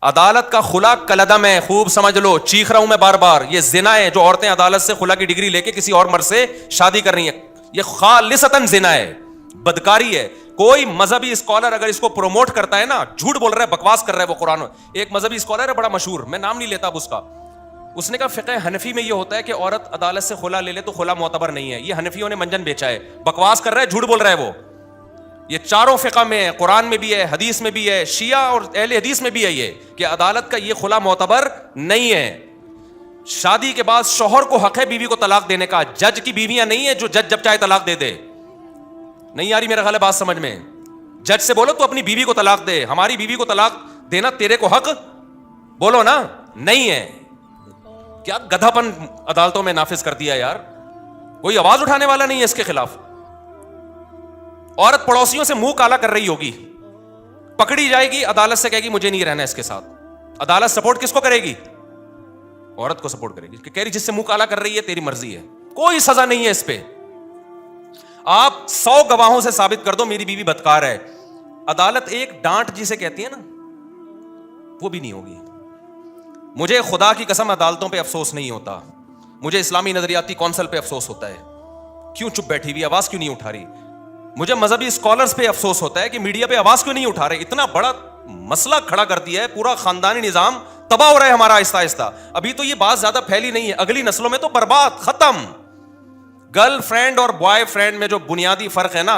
عدالت کا خلا کلدم ہے, خوب سمجھ لو, چیخ رہا ہوں میں بار بار, یہ زنا ہے جو عورتیں عدالت سے خلا کی ڈگری لے کے کسی اور مرد سے شادی کر رہی ہیں, یہ خالصتاً زنا ہے, بدکاری ہے. کوئی مذہبی اسکالر اگر اس کو پروموٹ کرتا ہے نا, جھوٹ بول رہا ہے, بکواس کر رہا ہے وہ قرآن. ایک مذہبی اسکالر ہے بڑا مشہور, میں نام نہیں لیتا اب اس کا, اس نے کہا فقہ حنفی میں یہ ہوتا ہے کہ عورت عدالت سے خلا لے لے تو خلا معتبر نہیں ہے, یہ حنفیوں نے منجن بیچا ہے, بکواس کر رہا ہے, جھوٹ بول رہا ہے وہ. یہ چاروں فقہ میں ہے, قرآن میں بھی ہے, حدیث میں بھی ہے, شیعہ اور اہل حدیث میں بھی ہے یہ کہ عدالت کا یہ خلا معتبر نہیں ہے. شادی کے بعد شوہر کو حق ہے بیوی کو طلاق دینے کا, جج کی بیویاں نہیں ہے جو جج جب چاہے طلاق دے دے. نہیں آ رہی میرا خیال ہے بات سمجھ میں؟ جج سے بولو تو اپنی بیوی کو طلاق دے, ہماری بیوی کو طلاق دینا تیرے کو حق بولو نا نہیں ہے. کیا گدھا پن عدالتوں میں نافذ کر دیا یار, کوئی آواز اٹھانے والا نہیں ہے اس کے خلاف. عورت پڑوسیوں سے منہ کالا کر رہی ہوگی, پکڑی جائے گی, عدالت سے کہے گی مجھے نہیں رہنا اس کے ساتھ. عدالت سپورٹ کس کو کرے گی؟ عورت کو سپورٹ کرے گی, کہ کہہ رہی جس سے منہ کالا کر رہی ہے تیری مرضی ہے, کوئی سزا نہیں ہے اس پہ. آپ 100 گواہوں سے ثابت کر دو میری بیوی بدکار ہے, عدالت ایک ڈانٹ جسے کہتی ہے نا وہ بھی نہیں ہوگی. مجھے خدا کی قسم عدالتوں پہ افسوس نہیں ہوتا, مجھے اسلامی نظریاتی کونسل پہ افسوس ہوتا ہے, کیوں چپ بیٹھی ہوئی, آواز کیوں نہیں اٹھا رہی. مجھے مذہبی اسکالرز پہ افسوس ہوتا ہے کہ میڈیا پہ آواز کیوں نہیں اٹھا رہے. اتنا بڑا مسئلہ کھڑا کر دیا ہے, پورا خاندانی نظام تباہ ہو رہا ہے ہمارا آہستہ آہستہ. ابھی تو یہ بات زیادہ پھیلی نہیں ہے, اگلی نسلوں میں تو برباد, ختم. گرل فرینڈ اور بوائے فرینڈ میں جو بنیادی فرق ہے نا,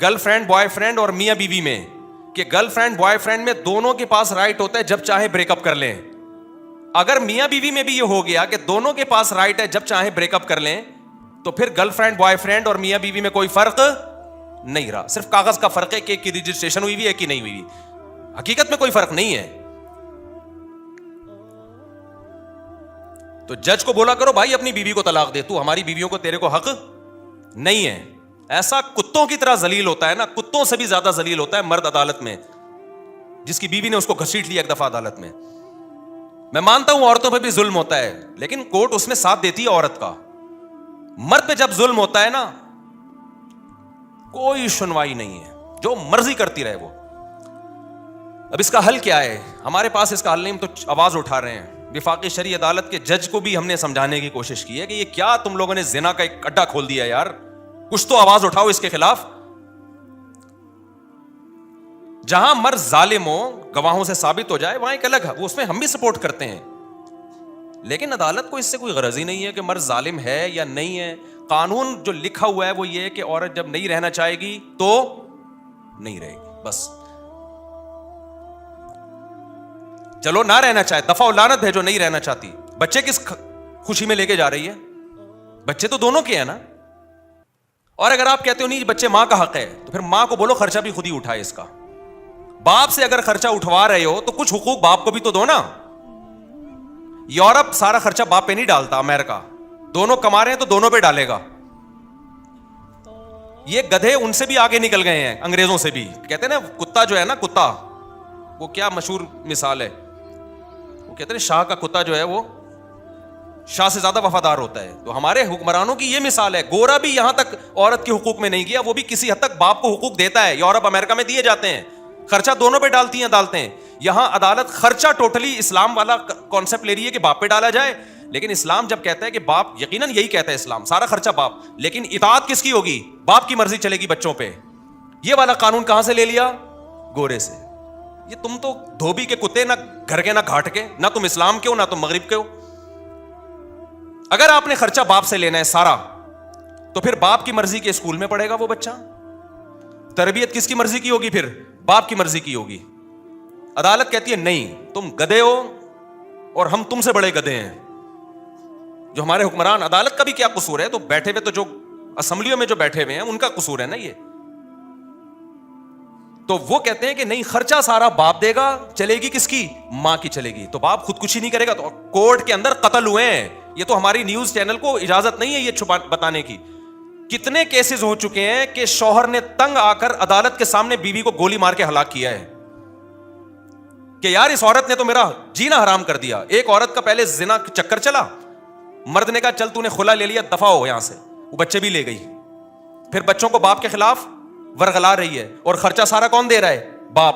گرل فرینڈ بوائے فرینڈ اور میاں بیوی میں, کہ گرل فرینڈ بوائے فرینڈ میں دونوں کے پاس رائٹ ہوتا ہے جب چاہے بریک اپ کر لیں. اگر میاں بیوی میں بھی یہ ہو گیا کہ دونوں کے پاس رائٹ ہے جب چاہے بریک اپ کر لیں, تو پھر گرل فرینڈ بوائے فرینڈ اور میاں بیوی میں کوئی فرق نہیں رہا, صرف کاغذ کا فرق ہے کہ ایک کی رجسٹریشن ہوئی ہے کہ نہیں ہوئی, حقیقت میں کوئی فرق نہیں ہے. تو جج کو بولا کرو بھائی اپنی بیوی کو طلاق دے, تو ہماری بیویوں کو تیرے کو حق نہیں ہے. ایسا کتوں کی طرح ذلیل ہوتا ہے نا, کتوں سے بھی زیادہ ذلیل ہوتا ہے مرد عدالت میں, جس کی بیوی نے اس کو گھسیٹ لیا ایک دفعہ عدالت میں. میں مانتا ہوں عورتوں پہ بھی ظلم ہوتا ہے, لیکن کورٹ اس میں ساتھ دیتی ہے عورت کا. مرد پہ جب ظلم ہوتا ہے نا کوئی سنوائی نہیں ہے, جو مرضی کرتی رہے وہ. اب اس کا حل کیا ہے؟ ہمارے پاس اس کا حل نہیں, ہم تو آواز اٹھا رہے ہیں. وفاقی شرعی عدالت کے جج کو بھی ہم نے سمجھانے کی کوشش کی ہے کہ یہ کیا تم لوگوں نے زنا کا ایک اڈا کھول دیا یار, کچھ تو آواز اٹھاؤ اس کے خلاف. جہاں مرد ظالم ہو, گواہوں سے ثابت ہو جائے, وہاں ایک الگ ہے, وہ اس میں ہم بھی سپورٹ کرتے ہیں. لیکن عدالت کو اس سے کوئی غرض ہی نہیں ہے کہ مرد ظالم ہے یا نہیں ہے. قانون جو لکھا ہوا ہے وہ یہ ہے کہ عورت جب نہیں رہنا چاہے گی تو نہیں رہے گی, بس. چلو نہ رہنا چاہے, دفع و لعنت ہے جو نہیں رہنا چاہتی. بچے کس خوشی میں لے کے جا رہی ہے؟ بچے تو دونوں کے ہیں نا. اور اگر آپ کہتے ہو نہیں بچے ماں کا حق ہے, تو پھر ماں کو بولو خرچہ بھی خود ہی اٹھائے اس کا. باپ سے اگر خرچہ اٹھوا رہے ہو تو کچھ حقوق باپ کو بھی تو دو نا. یورپ سارا خرچہ باپ پہ نہیں ڈالتا, امریکہ دونوں کما رہے ہیں تو دونوں پہ ڈالے گا. یہ گدھے ان سے بھی آگے نکل گئے ہیں, انگریزوں سے بھی. کہتے ہیں نا کتا جو ہے نا, کتا, وہ کیا مشہور مثال ہے, وہ کہتے ہیں شاہ کا کتا جو ہے وہ شاہ سے زیادہ وفادار ہوتا ہے. تو ہمارے حکمرانوں کی یہ مثال ہے. گورا بھی یہاں تک عورت کے حقوق میں نہیں گیا, وہ بھی کسی حد تک باپ کو حقوق دیتا ہے. یورپ امریکہ میں دیے جاتے ہیں, خرچہ دونوں پہ ڈالتی ہیں عدالتیں. یہاں عدالت خرچہ ٹوٹلی اسلام والا کانسیپٹ لے رہی ہے کہ باپ پہ ڈالا جائے. لیکن اسلام جب کہتا ہے کہ باپ, یقیناً یہی کہتا ہے اسلام, سارا خرچہ باپ, لیکن اطاعت کس کی ہوگی؟ باپ کی مرضی چلے گی بچوں پہ. یہ والا قانون کہاں سے لے لیا؟ گورے سے. یہ تم تو دھوبی کے کتے, نہ گھر کے نہ گھاٹ کے, نہ تم اسلام کے ہو نہ تم مغرب کے ہو. اگر آپ نے خرچہ باپ سے لینا ہے سارا, تو پھر باپ کی مرضی کے اسکول میں پڑھے گا وہ بچہ. تربیت کس کی مرضی کی ہوگی؟ پھر باپ کی مرضی کی ہوگی. عدالت کہتی ہے نہیں, تم گدھے ہو اور ہم تم سے بڑے گدھے ہیں. جو ہمارے حکمران, عدالت کا بھی کیا قصور ہے؟ تو بیٹھے ہوئے, تو جو اسمبلیوں میں جو بیٹھے ہوئے ہیں ان کا قصور ہے نا یہ. تو وہ کہتے ہیں کہ نہیں, خرچہ سارا باپ دے گا, چلے گی کس کی؟ ماں کی چلے گی. تو باپ خودکشی نہیں کرے گا. تو کورٹ کے اندر قتل ہوئے ہیں. یہ تو ہماری نیوز چینل کو اجازت نہیں ہے یہ چھپا بتانے کی. کتنے کیسز ہو چکے ہیں کہ شوہر نے تنگ آ کر عدالت کے سامنے بیوی کو گولی مار کے ہلاک کیا ہے کہ یار اس عورت نے تو میرا جینا حرام کر دیا. ایک عورت کا پہلے زنا چکر چلا, مرد نے کہا چل تو نے خلا لے لیا, دفع ہو یہاں سے, وہ بچے بھی لے گئی. پھر بچوں کو باپ کے خلاف ورغلا رہی ہے, اور خرچہ سارا کون دے رہا ہے؟ باپ.